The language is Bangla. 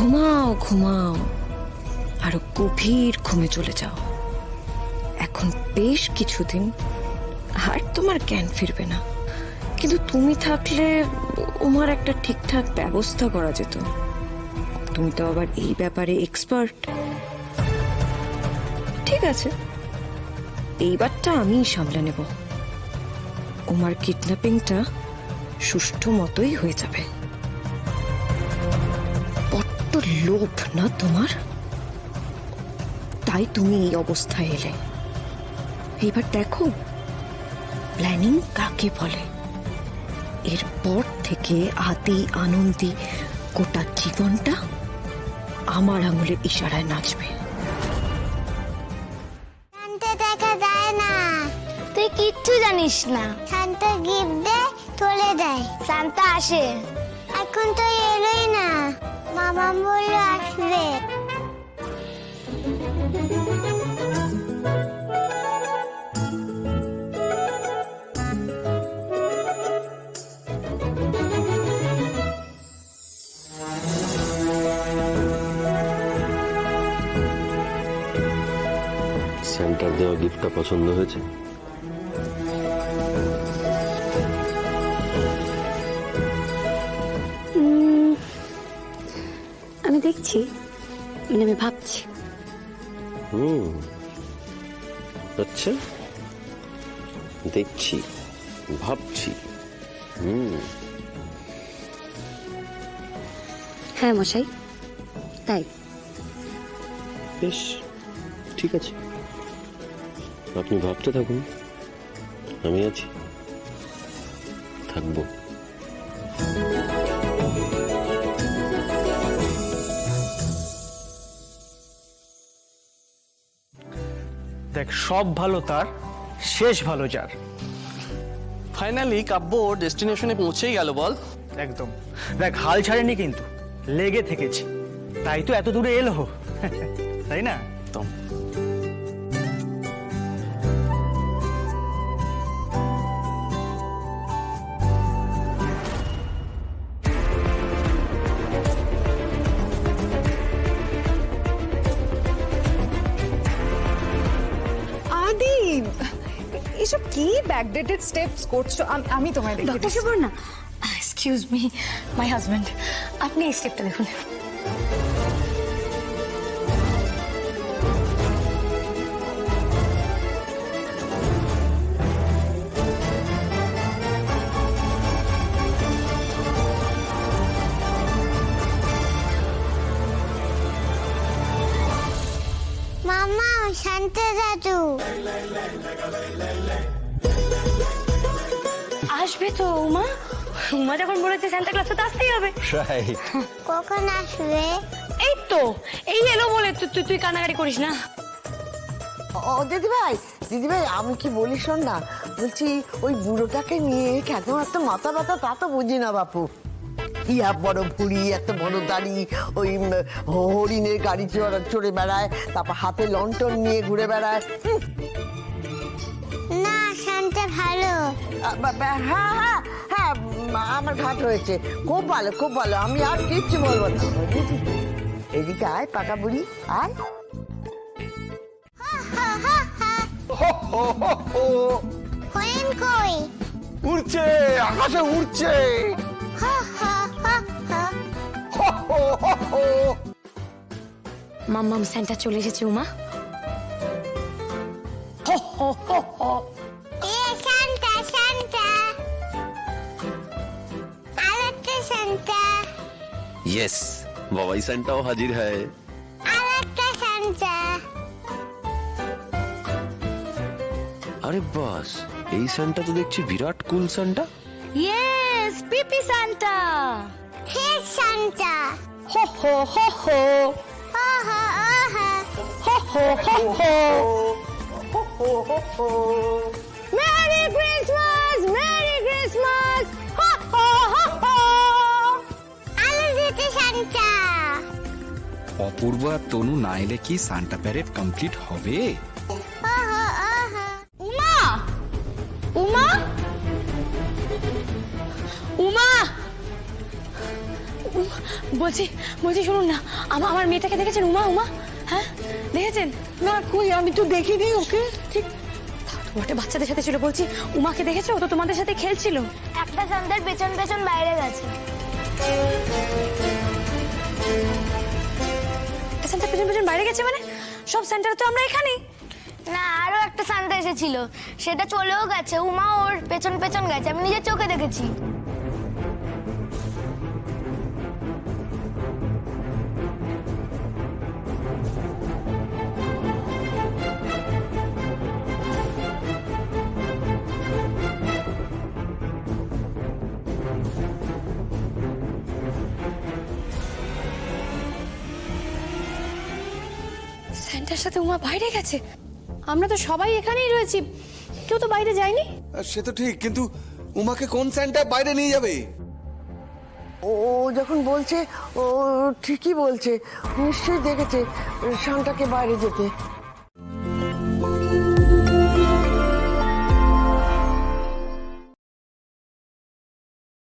ঘুমাও ঘুমাও, আরো গভীর ঘুমে চলে যাও। এখন বেশ কিছুদিন আর তোমার জ্ঞান ফিরবে না, কিন্তু তুমি থাকলে উমার একটা ঠিকঠাক ব্যবস্থা করা যেত। তুমি তো আবার এই ব্যাপারে এক্সপার্ট। ঠিক আছে, এইবারটা আমিই সামলে নেব। উমার কিডন্যাপিংটা সুষ্ঠু মতোই হয়ে যাবে। বড্ড লোভ না তোমার, তাই তুমি এই অবস্থায় এলে। এইবার দেখো প্ল্যানিং কাকে বলে। এরপর থেকে আদি আনন্দি গোটা জীবনটা আমার আঙুলের ইশারায় নাচবে। শান্তা দেখা যায় না। তুই কিচ্ছু জানিস না। শান্তা গিফট দেয়, চলে দেয়। শান্তা আসে। এখন তো এলোই না। মামা বললো আসবে। সেন্টার দেওয়া গিফটটা পছন্দ হয়েছে? আমি দেখছি, মানে আমি ভাবছি। আচ্ছা, দেখছি ভাবছি। হ্যাঁ মশাই, তাই। বেশ, ঠিক আছে, আপনি ভাবতে থাকুন, আমি আছি, থাকবো। দেখ, সব ভালো তার, শেষ ভালো যার। ফাইনালি কাব্য ডেস্টিনেশনে পৌঁছেই গেল বল। একদম। দেখ, হাল ছাড়েনি কিন্তু, লেগে থেকেছি, তাই তো এত দূরে এলো। তাই না? একদম। আদি, এসব কি ব্যাকডেটেড স্টেপস করছো? আমি তোমায় দেখি। Doctor Suvarna, excuse me, my husband. আপনি এই স্টেপটা দেখুন। মামা, শান্তা দাদু আসবে তো উমা। উমা যখন বলেছে সান্তা ক্লজ, তো আসতেই হবে। কখন আসবে? এই তো, এই এলো বলে তুই তুই কানাকাটি করিস না। ও দিদিভাই, দিদিভাই আমি কি বলি শোন না, বলছি ওই বুড়োটাকে নিয়ে কেন এত মাথা ব্যথা তা তো বুঝি না বাপু। ইয়া বড় ভুড়ি, এত বড় দাড়ি, ওই হরিণের গাড়ি চড়ে বেড়ায়, তারপর হাতে লন্ঠন নিয়ে ঘুরে বেড়ায়। না, শান্তা ভালো। হ্যাঁ হ্যাঁ হ্যাঁ, আমার ঘাট হয়েছে, খুব ভালো খুব ভালো, আমি আর কিচ্ছু বলবো না। এদিকে আয় পাকা বুড়ি, আয়। হরিণ কই? উড়ছে, আকাশে উড়ছে। মাম্মাম সান্টা চলে এসেছে উমা। শান্তা শান্তা, আরেকটা শান্তা, यस, বাবাই সেন্টাও হাজির হয়। আরেকটা শান্তা। আরে বাস, এই সেন্টা তো দেখছি বিরাট কুল সেন্টা। ইয়েস, পিপি সান্টা। হে শান্তা। হো হো হো হো আহা আহা। হো হো হো হো। Merry Christmas, merry Christmas. হো হো হো হো। আলো দিতে শান্তা। অপূর্ব আর তনু না এলে কি সান্টা প্যারেড কমপ্লিট হবে? আহা আহা। উমা, উমা, উমা, বলছি বলছি শুনুন না, আমার মেয়েটাকে দেখেছেন? উমা, উমা, হ্যাঁ দেখেছেন? না কই, আমি তো দেখিনি ওকে। ঠিক ওটা বাচ্চাদের সাথে ছিল। বলছি উমাকে দেখেছো? ও তো তোমাদের সাথে খেলছিল। একটা সান্তার পেছন পেছন বাইরে গেছে। সেন্টার পেছন পেছন বাইরে গেছে মানে? সব সেন্টার তো আমরা এখানেই। না, আরো একটা সান্তা এসেছিল, সেটা চলেও গেছে। উমা ওর পেছন পেছন গেছে, আমি নিজের চোখে দেখেছি। সেন্টার সাথে উমা বাইরে গেছে? আমরা তো সবাই এখানেই রয়েছি, কেউ তো বাইরে যায়নি। সে তো ঠিক, কিন্তু উমাকে কোন স্যান্টা বাইরে নিয়ে যাবে? ও যখন বলছে ও ঠিকই বলছে, নিশ্চয়ই দেখেছে শান্তাকে বাইরে যেতে।